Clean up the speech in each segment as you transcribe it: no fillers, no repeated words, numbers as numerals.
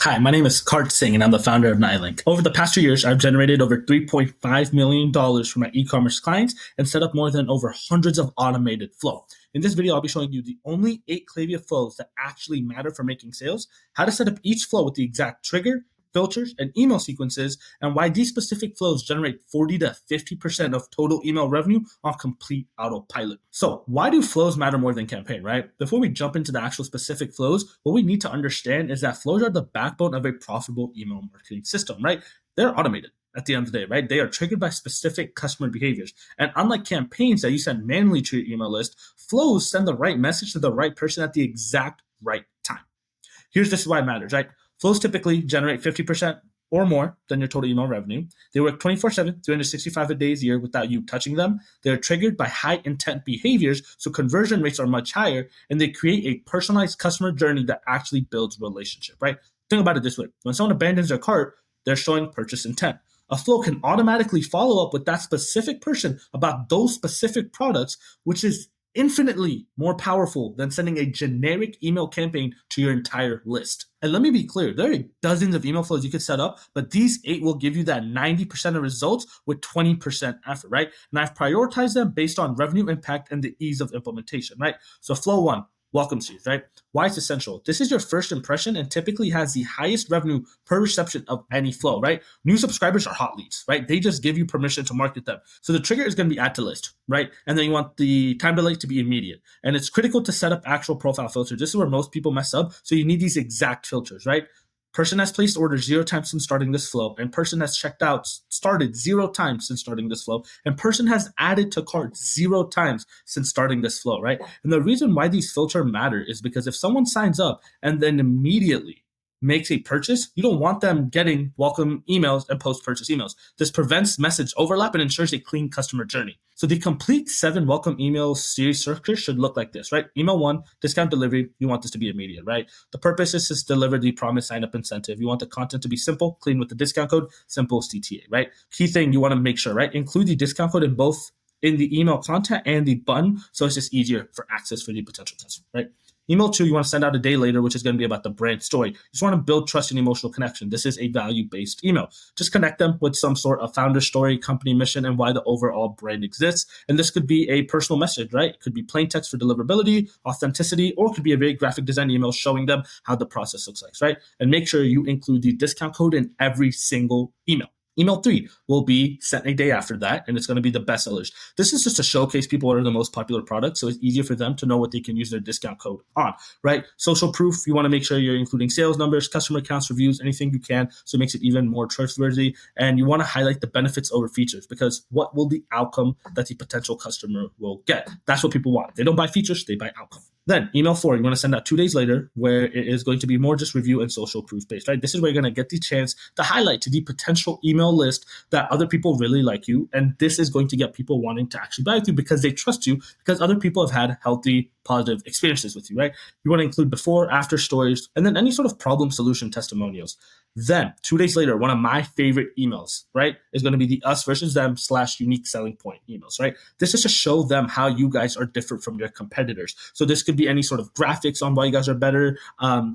Hi, my name is Kart Singh, and I'm the founder of Nylink. Over the past 2 years, I've generated over $3.5 million from my e-commerce clients and set up more than over hundreds of automated flow. In this video, I'll be showing you the only 8 Klaviyo flows that actually matter for making sales, how to set up each flow with the exact trigger, filters, and email sequences, and why these specific flows generate 40 to 50% of total email revenue on complete autopilot. So why do flows matter more than campaign, right? Before we jump into the actual specific flows, what we need to understand is that flows are the backbone of a profitable email marketing system, right? They're automated at the end of the day, right? They are triggered by specific customer behaviors. And unlike campaigns that you send manually to your email list, flows send the right message to the right person at the exact right time. This is why it matters, right? Flows typically generate 50% or more than your total email revenue. They work 24/7, 365 days a year without you touching them. They're triggered by high intent behaviors, so conversion rates are much higher, and they create a personalized customer journey that actually builds relationship, right? Think about it this way. When someone abandons their cart, they're showing purchase intent. A flow can automatically follow up with that specific person about those specific products, which is infinitely more powerful than sending a generic email campaign to your entire list. And let me be clear, there are dozens of email flows you could set up, but these 8 will give you that 90% of results with 20% effort, right? And I've prioritized them based on revenue impact and the ease of implementation, right? So flow 1, welcome series, right? Why it's essential. This is your first impression and typically has the highest revenue per reception of any flow, right? New subscribers are hot leads, right? They just give you permission to market them. So the trigger is going to be add to list, right? And then you want the time delay to be immediate. And it's critical to set up actual profile filters. This is where most people mess up. So you need these exact filters, right? Person has placed orders 0 times since starting this flow, and person has checked out started 0 times since starting this flow, and person has added to cart 0 times since starting this flow, right? And the reason why these filters matter is because if someone signs up and then immediately makes a purchase, you don't want them getting welcome emails and post-purchase emails. This prevents message overlap and ensures a clean customer journey. So the complete 7 welcome email series structure should look like this, right? Email 1, discount delivery. You want this to be immediate, right? The purpose is to deliver the promised sign-up incentive. You want the content to be simple, clean with the discount code, simple CTA, right? Key thing you want to make sure, right? Include the discount code in the email content and the button, so it's just easier for access for the potential customer, right? Email 2, you want to send out a day later, which is going to be about the brand story. You just want to build trust and emotional connection. This is a value-based email. Just connect them with some sort of founder story, company mission, and why the overall brand exists. And this could be a personal message, right? It could be plain text for deliverability, authenticity, or it could be a very graphic design email showing them how the process looks like, right? And make sure you include the discount code in every single email. Email 3 will be sent a day after that, and it's going to be the best sellers. This is just to showcase people what are the most popular products, so it's easier for them to know what they can use their discount code on, right? Social proof, you want to make sure you're including sales numbers, customer accounts, reviews, anything you can, so it makes it even more trustworthy. And you want to highlight the benefits over features, because what will the outcome that the potential customer will get? That's what people want. They don't buy features, they buy outcome. Then email 4, you want to send out 2 days later, where it is going to be more just review and social proof based, right? This is where you're going to get the chance to highlight to the potential email list that other people really like you. And this is going to get people wanting to actually buy with you because they trust you, because other people have had healthy, positive experiences with you, right? You want to include before, after stories, and then any sort of problem solution testimonials. Then 2 days later, one of my favorite emails, right, is going to be the us versus them / unique selling point emails, right? This is to show them how you guys are different from your competitors. So this could be any sort of graphics on why you guys are better,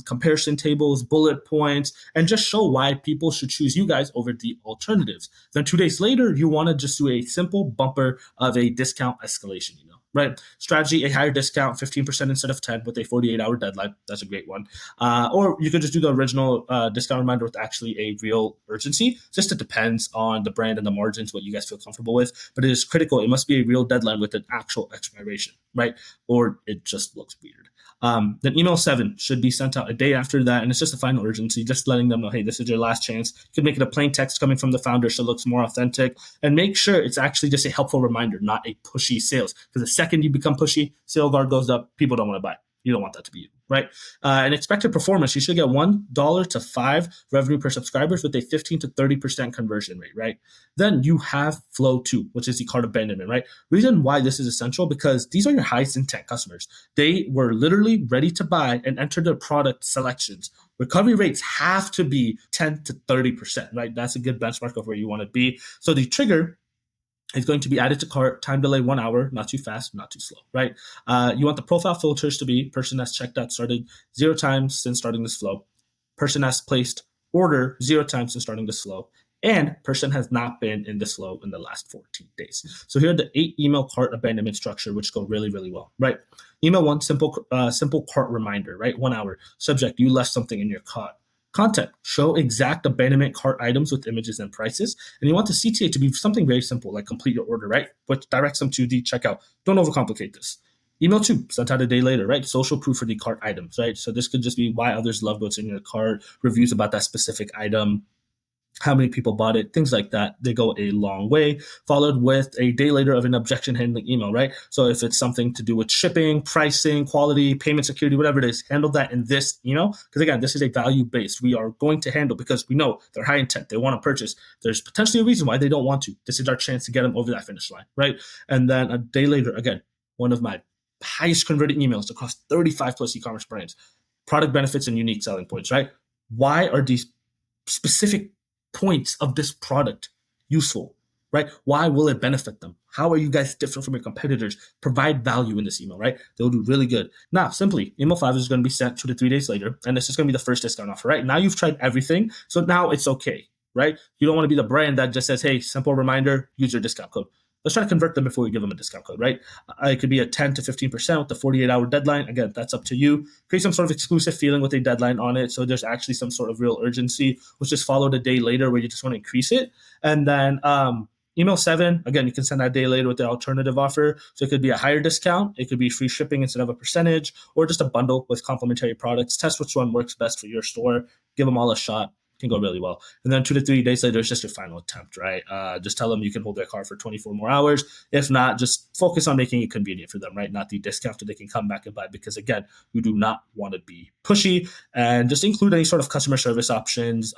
comparison tables, bullet points, and just show why people should choose you guys over the alternatives. Then 2 days later, you want to just do a simple bumper of a discount escalation email, right? Strategy, a higher discount, 15% instead of 10 with a 48-hour deadline. That's a great one. Or you could just do the original discount reminder with actually a real urgency. Just it depends on the brand and the margins, what you guys feel comfortable with. But it is critical. It must be a real deadline with an actual expiration, right? Or it just looks weird. Then email 7 should be sent out a day after that, and it's just a final urgency, just letting them know, hey, this is your last chance. You could make it a plain text coming from the founder so it looks more authentic, and make sure it's actually just a helpful reminder, not a pushy sales. Because the second you become pushy, sale guard goes up, people don't want to buy. You don't want that to be you, right? And expected performance, you should get $1 to $5 revenue per subscribers with a 15 to 30% conversion rate, right? Then you have flow 2, which is the cart abandonment, right? Reason why this is essential, because these are your highest intent customers. They were literally ready to buy and enter their product selections. Recovery rates have to be 10 to 30%, right? That's a good benchmark of where you want to be. So the trigger is going to be added to cart, time delay 1 hour, not too fast, not too slow, right? You want the profile filters to be person that's checked out, started 0 times since starting this flow. person has placed order 0 times since starting this flow, and person has not been in this flow in the last 14 days. So here are the 8 email cart abandonment structure, which go really, really well, right? Email 1, simple cart reminder, right? 1 hour. Subject, you left something in your cart. Content, show exact abandonment cart items with images and prices. And you want the CTA to be something very simple, like complete your order, right? Which directs them to the checkout. Don't overcomplicate this. Email 2, sent out a day later, right? Social proof for the cart items, right? So this could just be why others loved what's in your cart, reviews about that specific item, how many people bought it, things like that. They go a long way, followed with a day later of an objection handling email, right? So if it's something to do with shipping, pricing, quality, payment security, whatever it is, handle that in this email. Because again, this is a value-based. We are going to handle because we know they're high intent. They want to purchase. There's potentially a reason why they don't want to. This is our chance to get them over that finish line, right? And then a day later, again, one of my highest converting emails across 35 plus e-commerce brands, product benefits and unique selling points, right? Why are these specific points of this product useful, right? Why will it benefit them? How are you guys different from your competitors? Provide value in this email, right? They'll do really good. Now, simply, email 5 is going to be sent 2 to 3 days later, and this is going to be the first discount offer, right? Now you've tried everything, so now it's okay, right? You don't want to be the brand that just says, hey, simple reminder, use your discount code. Let's try to convert them before we give them a discount code, right? It could be a 10 to 15% with the 48-hour deadline. Again, that's up to you. Create some sort of exclusive feeling with a deadline on it. So there's actually some sort of real urgency, which is followed a day later where you just want to increase it. And then email 7, again, you can send that a day later with the alternative offer. So it could be a higher discount. It could be free shipping instead of a percentage, or just a bundle with complementary products. Test which one works best for your store. Give them all a shot. Can go really well. And then 2 to 3 days later, it's just your final attempt, right? Just tell them you can hold their car for 24 more hours. If not, just focus on making it convenient for them, right? Not the discount that they can come back and buy, because again, you do not want to be pushy, and just include any sort of customer service options,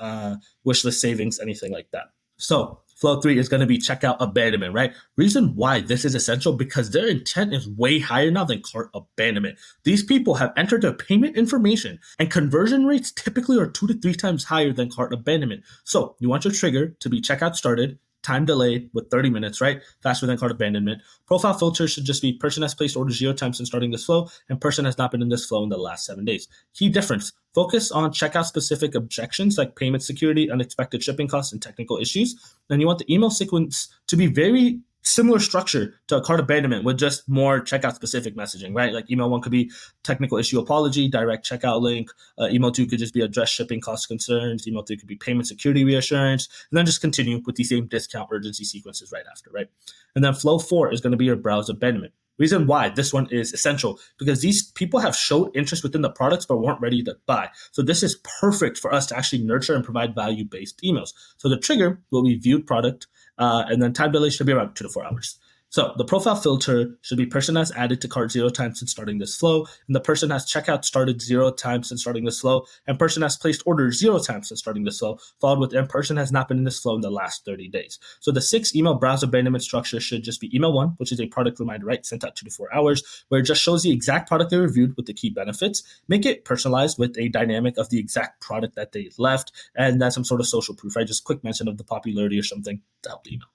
wish list savings, anything like that. So flow 3 is going to be checkout abandonment, right? Reason why this is essential, because their intent is way higher now than cart abandonment. These people have entered their payment information, and conversion rates typically are 2 to 3 times higher than cart abandonment. So you want your trigger to be checkout started, time delayed with 30 minutes, right? Faster than cart abandonment. Profile filter should just be person has placed order 0 times since starting this flow, and person has not been in this flow in the last 7 days. Key difference: focus on checkout specific objections like payment security, unexpected shipping costs, and technical issues. And you want the email sequence to be very similar structure to a cart abandonment with just more checkout specific messaging, right? Like email 1 could be technical issue apology, direct checkout link. Email 2 could just be address shipping cost concerns. Email 3 could be payment security reassurance, and then just continue with the same discount urgency sequences right after, right? And then flow 4 is going to be your browse abandonment. Reason why this one is essential, because these people have showed interest within the products but weren't ready to buy. So this is perfect for us to actually nurture and provide value-based emails. So the trigger will be viewed product, and then time delay should be around 2 to 4 hours. So the profile filter should be person has added to cart 0 times since starting this flow, and the person has checkout started 0 times since starting this flow, and person has placed order 0 times since starting this flow, followed with and person has not been in this flow in the last 30 days. So the 6 email browse abandonment structure should just be email 1, which is a product reminder, right? Sent out 2 to 4 hours, where it just shows the exact product they reviewed with the key benefits. Make it personalized with a dynamic of the exact product that they left, and then some sort of social proof, right? Just quick mention of the popularity or something to help the email.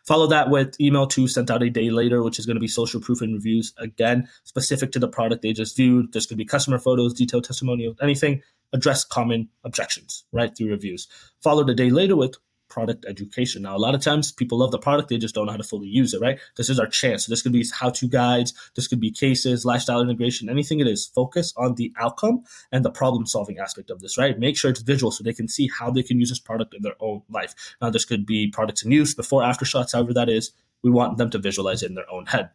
Follow that with email 2 sent out a day later, which is going to be social proof and reviews, again, specific to the product they just viewed. There's going to be customer photos, detailed testimonials, anything. Address common objections, right, through reviews. Followed a day later with product education. Now, a lot of times people love the product, they just don't know how to fully use it, right? This is our chance. So this could be how-to guides, this could be cases, lifestyle integration, anything it is. Focus on the outcome and the problem-solving aspect of this, right? Make sure it's visual so they can see how they can use this product in their own life. Now, this could be products in use, before, after shots, however that is. We want them to visualize it in their own head.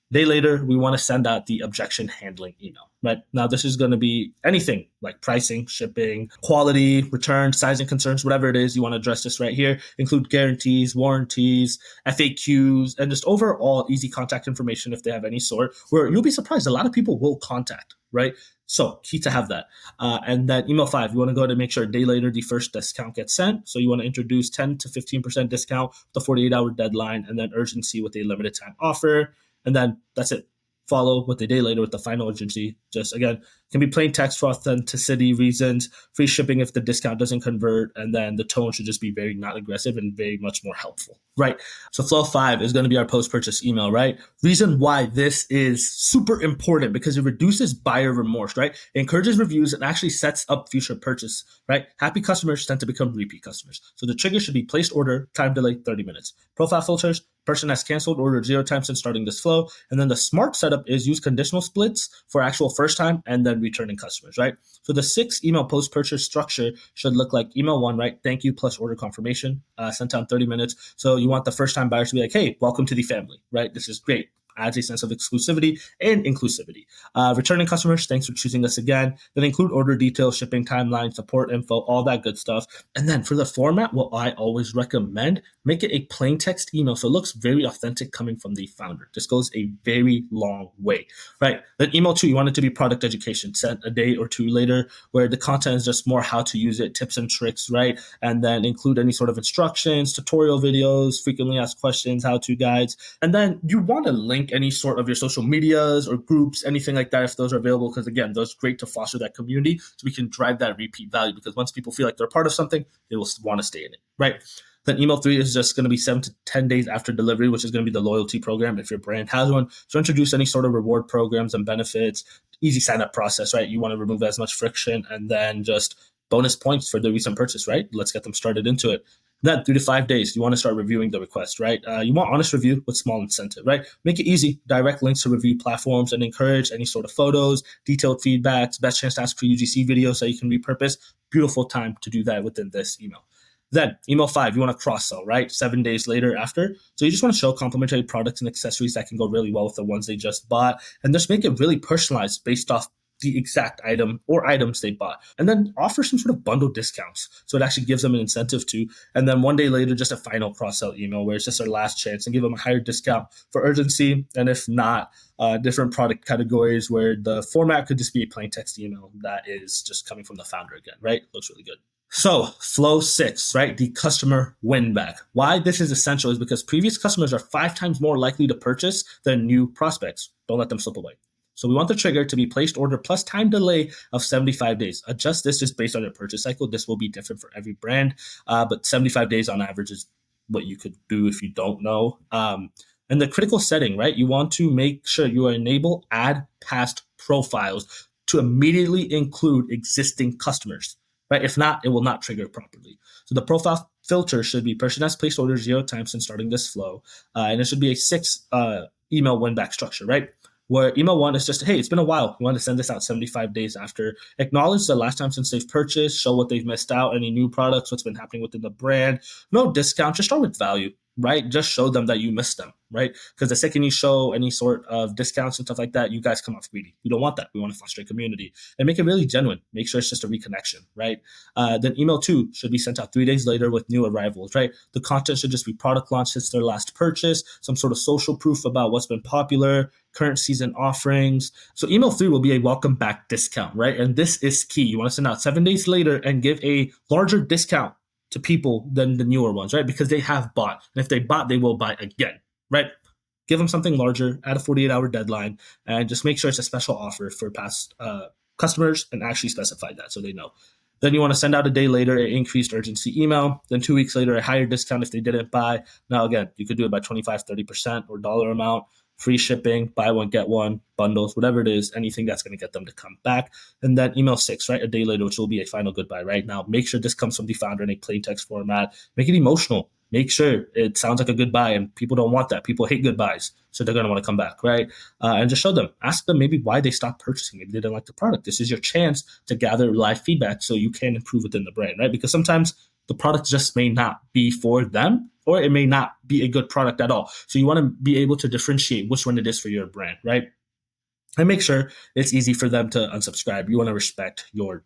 Day later, we want to send out the objection handling email, right? Now, this is going to be anything like pricing, shipping, quality, return, sizing concerns, whatever it is. You want to address this right here. Include guarantees, warranties, FAQs, and just overall easy contact information if they have any sort, where you'll be surprised. A lot of people will contact, right? So key to have that. And then email 5, you want to go ahead and make sure a day later the first discount gets sent. So you want to introduce 10 to 15% discount, the 48-hour deadline, and then urgency with a limited time offer. And then that's it. Follow with a day later with the final urgency, Just again, can be plain text for authenticity reasons, free shipping if the discount doesn't convert, and then the tone should just be very not aggressive and very much more helpful, right? So flow 5 is going to be our post-purchase email, right? Reason why this is super important because it reduces buyer remorse, right? It encourages reviews and actually sets up future purchase, right? Happy customers tend to become repeat customers. So the trigger should be placed order, time delay 30 minutes. Profile filters, person has canceled order 0 times since starting this flow. And then the smart setup is use conditional splits for actual first time and then returning customers, right? So the 6 email post-purchase structure should look like email 1, right? Thank you plus order confirmation, sent out 30 minutes. So you want the first time buyers to be like, hey, welcome to the family, right? This is great. Adds a sense of exclusivity and inclusivity. Returning customers, thanks for choosing us again. Then include order details, shipping timeline, support info, all that good stuff. And then for the format, what I always recommend, make it a plain text email so it looks very authentic coming from the founder. This goes a very long way, right? Then email 2, you want it to be product education, sent a day or 2 later, where the content is just more how to use it, tips and tricks, right? And then include any sort of instructions, tutorial videos, frequently asked questions, how-to guides. And then you want to link any sort of your social medias or groups, anything like that, if those are available, because again, those are great to foster that community so we can drive that repeat value, because once people feel like they're part of something, they will want to stay in it, right? Then email 3 is just going to be 7 to 10 days after delivery, which is going to be the loyalty program if your brand has one. So introduce any sort of reward programs and benefits, easy sign-up process, right? You want to remove as much friction, and then just bonus points for the recent purchase, right? Let's get them started into it. Then 3 to 5 days, you want to start reviewing the request, right? You want honest review with small incentive, right? Make it easy, direct links to review platforms, and encourage any sort of photos, detailed feedbacks, best chance to ask for UGC videos that you can repurpose. Beautiful time to do that within this email. Then email 5, you want to cross-sell, right? 7 days later after. So you just want to show complementary products and accessories that can go really well with the ones they just bought, and just make it really personalized based off the exact item or items they bought, and then offer some sort of bundle discounts. So it actually gives them an incentive to. And then 1 day later, just a final cross-sell email where it's just their last chance, and give them a higher discount for urgency. And if not, different product categories where the format could just be a plain text email that is just coming from the founder again, right? Looks really good. So flow 6, right? The customer win back. Why this is essential is because previous customers are 5 times more likely to purchase than new prospects. Don't let them slip away. So we want the trigger to be placed order plus time delay of 75 days. Adjust this just based on your purchase cycle. This will be different for every brand, but 75 days on average is what you could do if you don't know. And the critical setting, right? You want to make sure you enable add past profiles to immediately include existing customers, right? If not, it will not trigger properly. So the profile filter should be person has placed orders 0 times since starting this flow. And it should be a 6 email win back structure, right? Where email 1 is just, hey, it's been a while. You want to send this out 75 days after. Acknowledge the last time since they've purchased, show what they've missed out, any new products, what's been happening within the brand. No discount, just start with value, right? Just show them that you missed them, right? Because the second you show any sort of discounts and stuff like that, you guys come off greedy. We don't want that. We want to foster a community and make it really genuine. Make sure it's just a reconnection, right? Then email 2 should be sent out 3 days later with new arrivals, right? The content should just be product launch since their last purchase, some sort of social proof about what's been popular, current season offerings. So email 3 will be a welcome back discount, right? And this is key. You want to send out 7 days later and give a larger discount to people than the newer ones, right? Because they have bought. And if they bought, they will buy again, right? Give them something larger, add a 48-hour deadline, and just make sure it's a special offer for past customers and actually specify that so they know. Then you want to send out a day later an increased urgency email. Then 2 weeks later, a higher discount if they didn't buy. Now, again, you could do it by 25, 30% or dollar amount. Free shipping, buy one, get one, bundles, whatever it is, anything that's going to get them to come back. And then email 6, right? A day later, which will be a final goodbye, right? Now, make sure this comes from the founder in a plain text format. Make it emotional. Make sure it sounds like a goodbye, and people don't want that. People hate goodbyes, so they're going to want to come back, right? And just show them, ask them maybe why they stopped purchasing. Maybe they didn't like the product. This is your chance to gather live feedback so you can improve within the brand, right? Because sometimes the product just may not be for them, or it may not be a good product at all. So you want to be able to differentiate which one it is for your brand, right? And make sure it's easy for them to unsubscribe. You want to respect your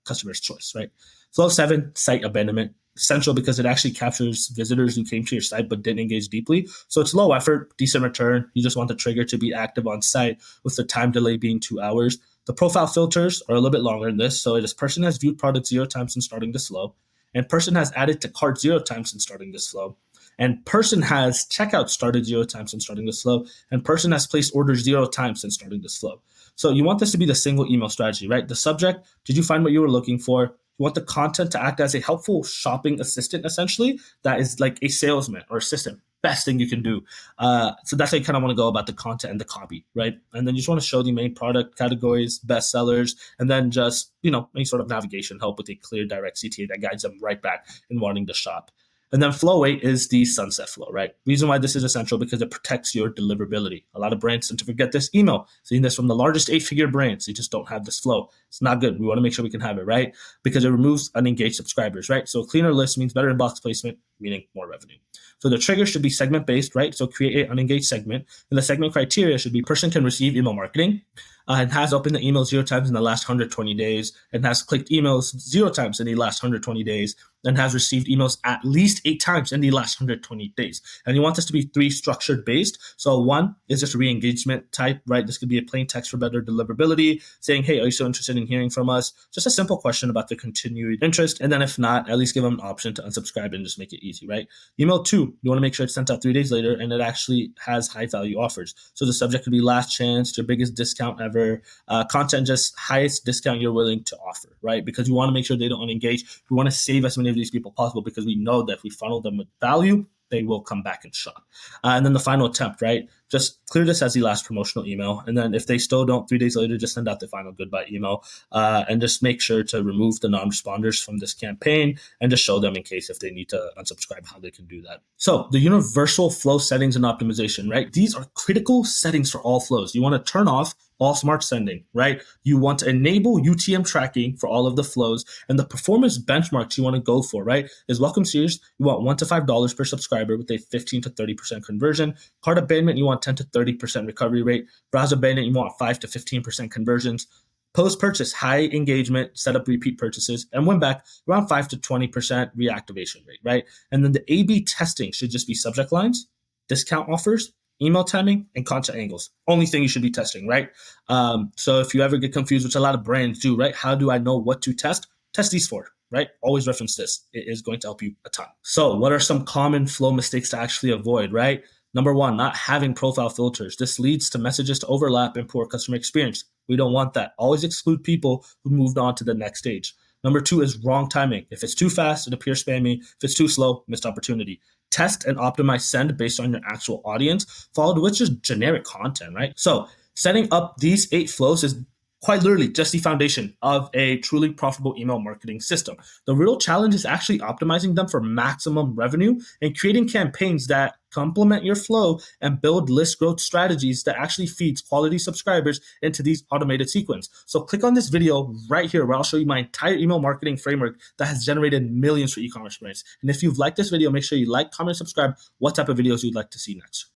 customer's choice, right? Flow 7, site abandonment. Essential because it actually captures visitors who came to your site but didn't engage deeply. So it's low effort, decent return. You just want the trigger to be active on site with the time delay being 2 hours. The profile filters are a little bit longer than this. So it is person has viewed product 0 times since starting this flow, and person has added to cart 0 times since starting this flow, and person has checkout started 0 times since starting this flow, and person has placed orders 0 times since starting this flow. So you want this to be the single email strategy, right? The subject, did you find what you were looking for? You want the content to act as a helpful shopping assistant, essentially, that is like a salesman or assistant. Best thing you can do. So that's how you kind of want to go about the content and the copy, right? And then you just want to show the main product categories, best sellers, and then just, any sort of navigation help with a clear direct CTA that guides them right back in wanting to shop. And then flow 8 is the sunset flow, right? Reason why this is essential because it protects your deliverability. A lot of brands tend to forget this. Email, seeing this from the largest 8-figure brands, they just don't have this flow. It's not good. We want to make sure we can have it, right? Because it removes unengaged subscribers, right? So a cleaner list means better inbox placement, meaning more revenue. So the trigger should be segment-based, right? So create an unengaged segment. And the segment criteria should be person can receive email marketing, and has opened the email 0 times in the last 120 days, and has clicked emails 0 times in the last 120 days, and has received emails at least 8 times in the last 120 days. And you want this to be 3 structured based. So 1 is just a re-engagement type, right? This could be a plain text for better deliverability, saying, hey, are you still interested in hearing from us? Just a simple question about their continued interest. And then if not, at least give them an option to unsubscribe and just make it easy, right? Email 2, you want to make sure it's sent out 3 days later and it actually has high value offers. So the subject could be last chance, your biggest discount ever, content, just highest discount you're willing to offer, right? Because we want to make sure they don't unengage. We want to save as many of these people possible because we know that if we funnel them with value, they will come back and shop. And then the final attempt, right? Just clear this as the last promotional email. And then if they still don't, 3 days later, just send out the final goodbye email, and just make sure to remove the non-responders from this campaign and just show them in case if they need to unsubscribe how they can do that. So the universal flow settings and optimization, right? These are critical settings for all flows. You want to turn off all smart sending, right? You want to enable UTM tracking for all of the flows, and the performance benchmarks you want to go for, right? Is welcome series, you want $1 to $5 per subscriber with a 15 to 30% conversion. Cart abandonment, you want 10 to 30% recovery rate. Browse abandonment, you want 5 to 15% conversions. Post-purchase, high engagement, set up repeat purchases, and win back around 5 to 20% reactivation rate, right? And then the A/B testing should just be subject lines, discount offers, email timing, and content angles. Only thing you should be testing, right? So if you ever get confused, which a lot of brands do, right? How do I know what to test? Test these 4, right? Always reference this. It is going to help you a ton. So what are some common flow mistakes to actually avoid, right? Number 1, not having profile filters. This leads to messages to overlap and poor customer experience. We don't want that. Always exclude people who moved on to the next stage. Number 2 is wrong timing. If it's too fast, it appears spammy. If it's too slow, missed opportunity. Test and optimize send based on your actual audience, followed with just generic content, right? So setting up these 8 flows is quite literally just the foundation of a truly profitable email marketing system. The real challenge is actually optimizing them for maximum revenue and creating campaigns that complement your flow and build list growth strategies that actually feeds quality subscribers into these automated sequence. So click on this video right here where I'll show you my entire email marketing framework that has generated millions for e-commerce brands. And if you've liked this video, make sure you like, comment, subscribe what type of videos you'd like to see next.